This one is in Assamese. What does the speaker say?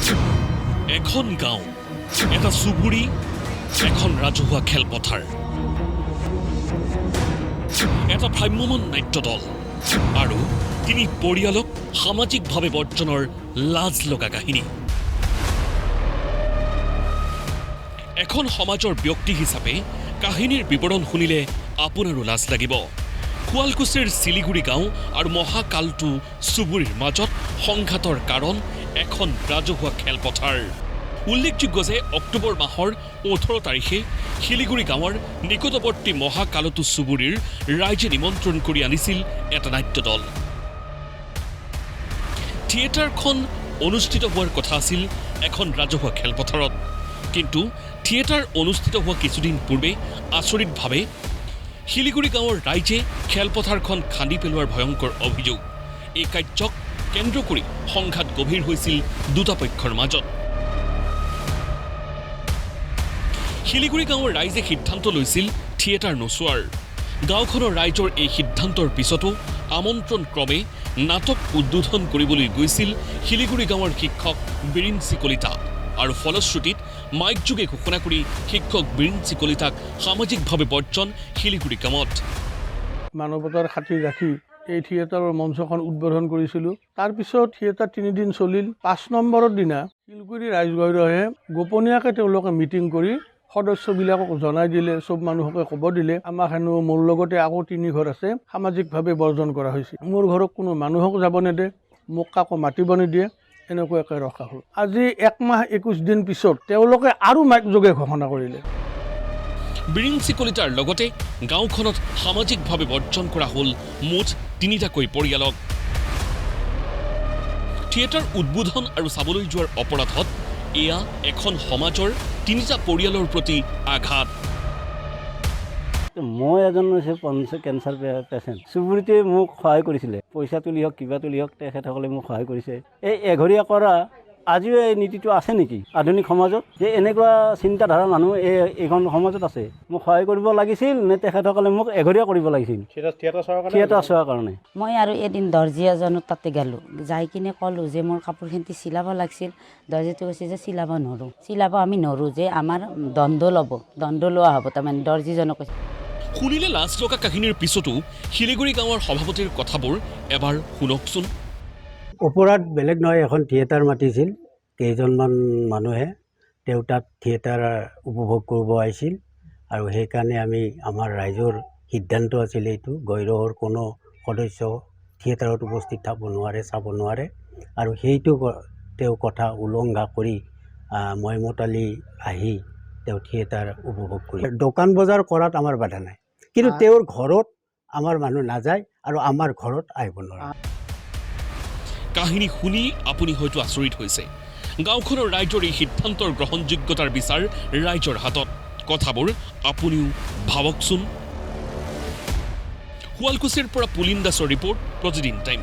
এখন গাঁও, এটা চুবুৰী, এখন ৰাজহুৱা খেলপথাৰ, এটা ভ্ৰাম্যমান নাট্য দল আৰু তিনি পৰিয়ালক সামাজিকভাৱে বৰ্জনৰ লাজ লগা কাহিনী। এখন সমাজৰ ব্যক্তি হিচাপে কাহিনীৰ বিৱৰণ শুনিলে আপোনাৰো লাজ লাগিব। শুৱালকুছিৰ শিলিগুৰি গাঁও আৰু মহাকালটো চুবুৰীৰ মাজত সংঘাতৰ কাৰণ এখন ৰাজহুৱা খেলপথাৰ। উল্লেখযোগ্য যে অক্টোবৰ মাহৰ 18 তাৰিখে শিলিগুৰি গাঁৱৰ নিকটৱৰ্তী মহাকালতো চুবুৰীৰ ৰাইজে নিমন্ত্ৰণ কৰি আনিছিল এটা নাট্য দল। থিয়েটাৰখন অনুষ্ঠিত হোৱাৰ কথা আছিল এখন ৰাজহুৱা খেলপথাৰত, কিন্তু থিয়েটাৰ অনুষ্ঠিত হোৱা কিছুদিন পূৰ্বে আচৰিতভাৱে শিলিগুৰি গাঁৱৰ ৰাইজে খেলপথাৰখন খান্দি পেলোৱাৰ ভয়ংকৰ অভিযোগ। এই কাৰ্যক কেন্দ্ৰ কৰি সংঘাত গভীৰ হৈছিল দুটা পক্ষৰ মাজত। শিলিগুৰি গাঁৱৰ ৰাইজে সিদ্ধান্ত লৈছিল থিয়েটাৰ নচোৱাৰ। গাঁওখনৰ ৰাইজৰ এই সিদ্ধান্তৰ পিছতো আমন্ত্ৰণ ক্ৰমে নাটক উদ্বোধন কৰিবলৈ গৈছিল শিলিগুৰি গাঁৱৰ শিক্ষক বিৰিঞ্চি কলিতা, আৰু ফলশ্ৰুতিত মাইকযোগে ঘোষণা কৰি শিক্ষক বিৰিঞ্চি কলিতাক সামাজিকভাৱে বৰ্জন শিলিগুৰি গাঁৱত। মানৱতাৰ খাতিৰ ৰাখি এই থিয়েটাৰৰ মঞ্চখন উদ্বোধন কৰিছিলোঁ। তাৰপিছত থিয়েটাৰ 3 দিন চলিল। 5 নম্বৰৰ দিনা শিলগুৰি ৰাইজগৈৰহে গোপনীয়াকৈ তেওঁলোকে মিটিং কৰি সদস্যবিলাকক জনাই দিলে, চব মানুহকে ক'ব দিলে, আমাক হেনো মোৰ লগতে আকৌ 3 ঘৰ আছে সামাজিকভাৱে বৰ্জন কৰা হৈছে। মোৰ ঘৰত কোনো মানুহক যাব নেদে, মোক কাকো মাতিব নিদিয়ে, এনেকুৱাকৈ ৰখা হ'ল। আজি 1 মাহ 21 দিন পিছত তেওঁলোকে আৰু মাইকযোগে ঘোষণা কৰিলে। বিৰিঞ্চি কলিতাৰ লগতে গাঁওখনত সামাজিকভাৱে বৰ্জন কৰা হ'ল মুঠ 3টাকৈ পৰিয়ালক। থিয়েটাৰ উদ্বোধন আৰু চাবলৈ যোৱাৰ অপৰাধত এয়া এখন সমাজৰ 3টা পৰিয়ালৰ প্ৰতি আঘাত। মই এজন কেঞ্চাৰ পেচেণ্ট। চুবুৰীতে মোক সহায় কৰিছিলে, পইচা তুলি হওক কিবা তুলি হওক, তেখেতসকলে মোক সহায় কৰিছে। এই এঘৰীয়া কৰা আজিও এই নীতিটো আছে নেকি আধুনিক সমাজত, যে এনেকুৱা চিন্তাধাৰা মানুহ এইখন সমাজত আছে? মোক সহায় কৰিব লাগিছিল নে তেখেতসকলে মোক এঘৰীয়া কৰিব লাগিছিল থিয়েটাৰ চোৱাৰ কাৰণে? মই আৰু এদিন দৰ্জী এজনৰ তাতে গ'লোঁ, যাই কিনে ক'লোঁ যে মোৰ কাপোৰখিনি চিলাব লাগিছিল। দৰ্জীটো কৈছে যে চিলাব আমি নোৱাৰোঁ, যে আমাৰ দণ্ড লোৱা হ'ব। তাৰমানে দৰ্জীজনক কৈছে। শুনিলে লাজ লগা কাহিনীৰ পিছতো শিলিগুৰি গাঁৱৰ সভাপতিৰ কথাবোৰ এবাৰ শুনকচোন। অপৰাধ বেলেগ নহয়, এখন থিয়েটাৰ মাতিছিল, কেইজনমান মানুহে তেওঁ তাত থিয়েটাৰ উপভোগ কৰিব আহিছিল, আৰু সেইকাৰণে আমাৰ ৰাইজৰ সিদ্ধান্ত আছিল এইটো, গৈৰহৰ কোনো সদস্য থিয়েটাৰত উপস্থিত চাব নোৱাৰে, আৰু সেইটো তেওঁ কথা উলংঘা কৰি মইমতালি আহি তেওঁ থিয়েটাৰ উপভোগ কৰি দোকান বজাৰ কৰাত আমাৰ বাধা নাই, কিন্তু তেওঁৰ ঘৰত আমাৰ মানুহ নাযায় আৰু আমাৰ ঘৰত আহিব নোৱাৰে। কাহিনী শুনি আপুনি হয়তো আচৰিত হৈছে। গাঁওখনৰ ৰাইজৰ এই সিদ্ধান্তৰ গ্ৰহণযোগ্যতাৰ বিচাৰ ৰাইজৰ হাতত। কথাবোৰ আপুনিও ভাবকচোন। শুৱালকুছিৰ পৰা পুলিন দাসৰ ৰিপৰ্ট, প্ৰতিদিন টাইম।